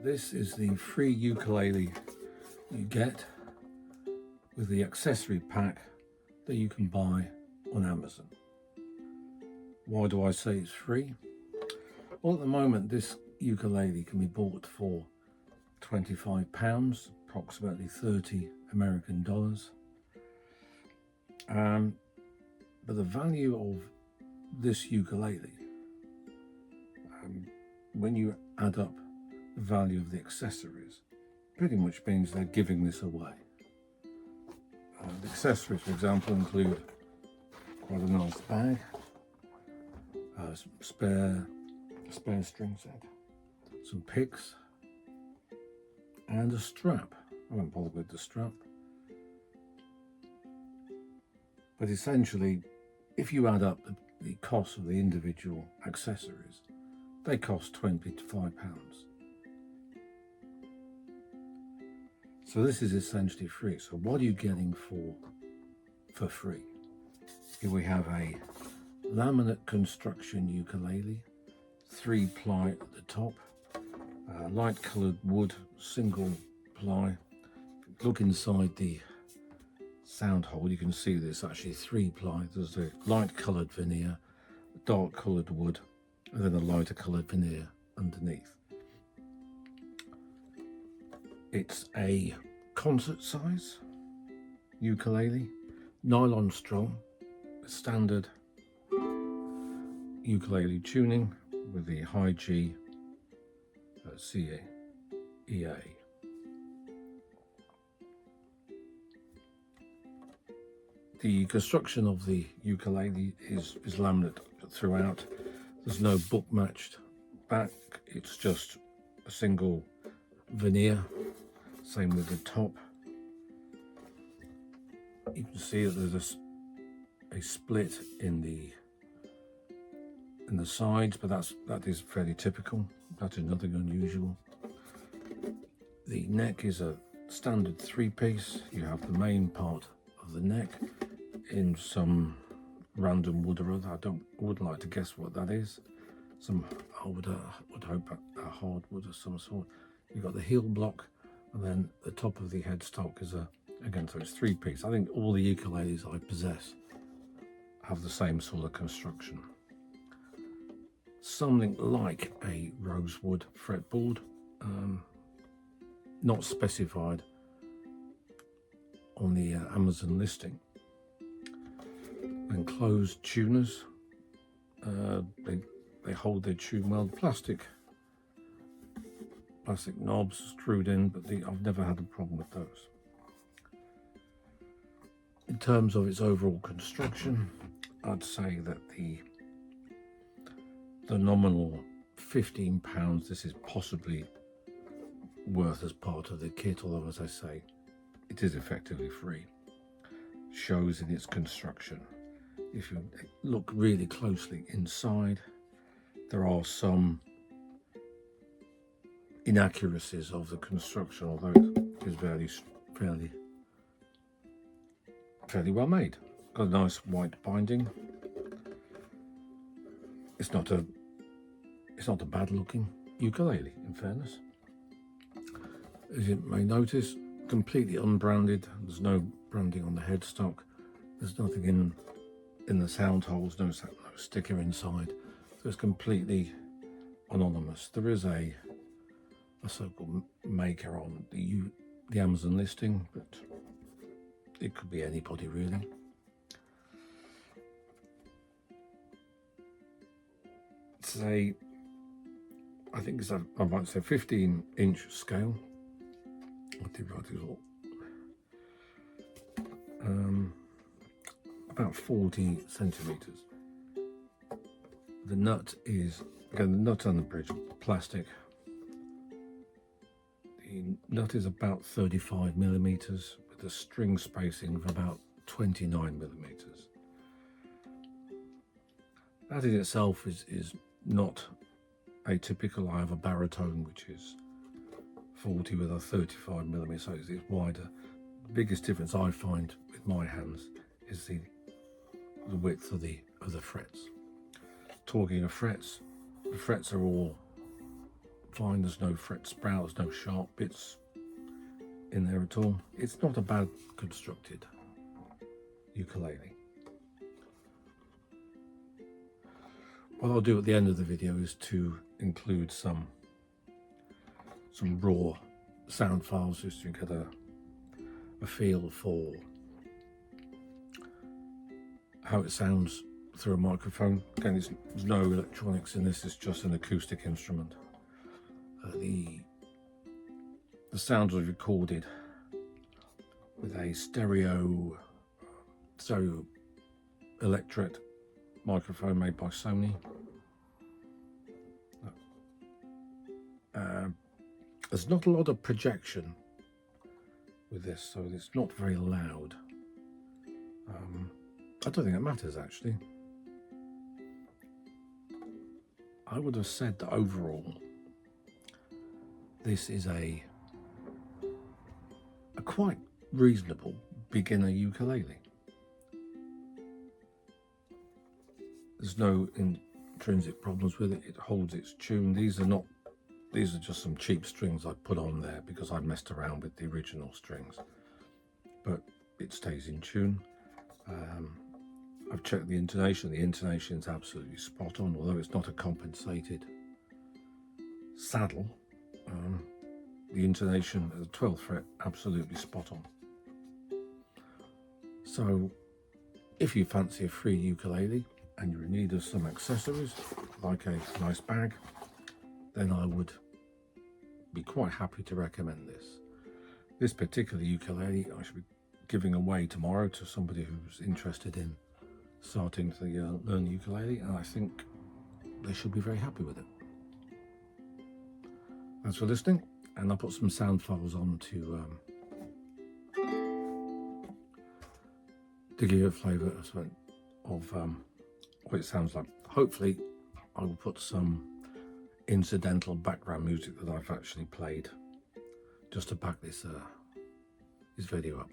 This is the free ukulele you get with the accessory pack that you can buy on Amazon. Why do I say it's free? Well, at the moment this ukulele can be bought for £25, approximately 30 American dollars. But the value of this ukulele, when you add up the value of the accessories, pretty much means they're giving this away. The accessories, for example, include quite a nice bag, some spare string set, some picks, and a strap. I won't bother with the strap. But essentially, if you add up the cost of the individual accessories, they cost £25. So this is essentially free. So what are you getting for free? Here we have a laminate construction ukulele, 3-ply at the top, light coloured wood, single ply. If you look inside the sound hole, you can see there's actually 3-ply. There's a light coloured veneer, dark coloured wood, and then a lighter coloured veneer underneath. It's a concert size ukulele, nylon strung, standard ukulele tuning with the high G, C, E, A. The construction of the ukulele is laminate throughout. There's no book matched back, it's just a single veneer. Same with the top. You can see that there's a split in the sides, but that is fairly typical. That is nothing unusual. The neck is a standard 3-piece. You have the main part of the neck in some random wood or other. I wouldn't like to guess what that is. I would hope a hardwood of some sort. You've got the heel block, and then the top of the headstock is again, so it's 3-piece. I think all the ukuleles I possess have the same sort of construction. Something like a rosewood fretboard, not specified on the Amazon listing. Enclosed tuners, they hold their tune well. Plastic knobs screwed in, but I've never had a problem with those. In terms of its overall construction, I'd say that the nominal £15 this is possibly worth as part of the kit, although, as I say, it is effectively free. Shows in its construction. If you look really closely inside, there are some inaccuracies of the construction, although it is fairly well made. Got a nice white binding. It's not a bad looking ukulele, in fairness. As you may notice, completely unbranded. There's no branding on the headstock. There's nothing in the sound holes, no sticker inside. So it's completely anonymous. There is a so-called maker on the Amazon listing, but it could be anybody really. I think it's I might say 15-inch scale. What did I do? About 40 centimeters. The nut is, again, the nut on the bridge, plastic. The nut is about 35 millimeters with a string spacing of about 29 millimeters. That in itself is not atypical. I have a baritone which is 40 with a 35 millimeter, so it's wider. The biggest difference I find with my hands is the width of the frets. Talking of frets, the frets are all fine. There's no fret sprout, there's no sharp bits in there at all. It's not a bad constructed ukulele. What I'll do at the end of the video is to include some raw sound files just to get a feel for how it sounds through a microphone. Again, there's no electronics in this, it's just an acoustic instrument. The sound was recorded with a stereo electret microphone made by Sony. There's not a lot of projection with this, so it's not very loud. I don't think it matters actually. I would have said that overall this is a quite reasonable beginner ukulele. There's no intrinsic problems with it. It holds its tune. These are just some cheap strings I put on there because I messed around with the original strings, but it stays in tune. I've checked the intonation. The intonation is absolutely spot on, although it's not a compensated saddle. The intonation at the 12th fret, absolutely spot on. So if you fancy a free ukulele and you're in need of some accessories, like a nice bag, then I would be quite happy to recommend this. This particular ukulele I should be giving away tomorrow to somebody who's interested in starting to learn ukulele, and I think they should be very happy with it. Thanks for listening, and I'll put some sound files on to give you a flavour of what it sounds like. Hopefully I will put some incidental background music that I've actually played just to back this video up.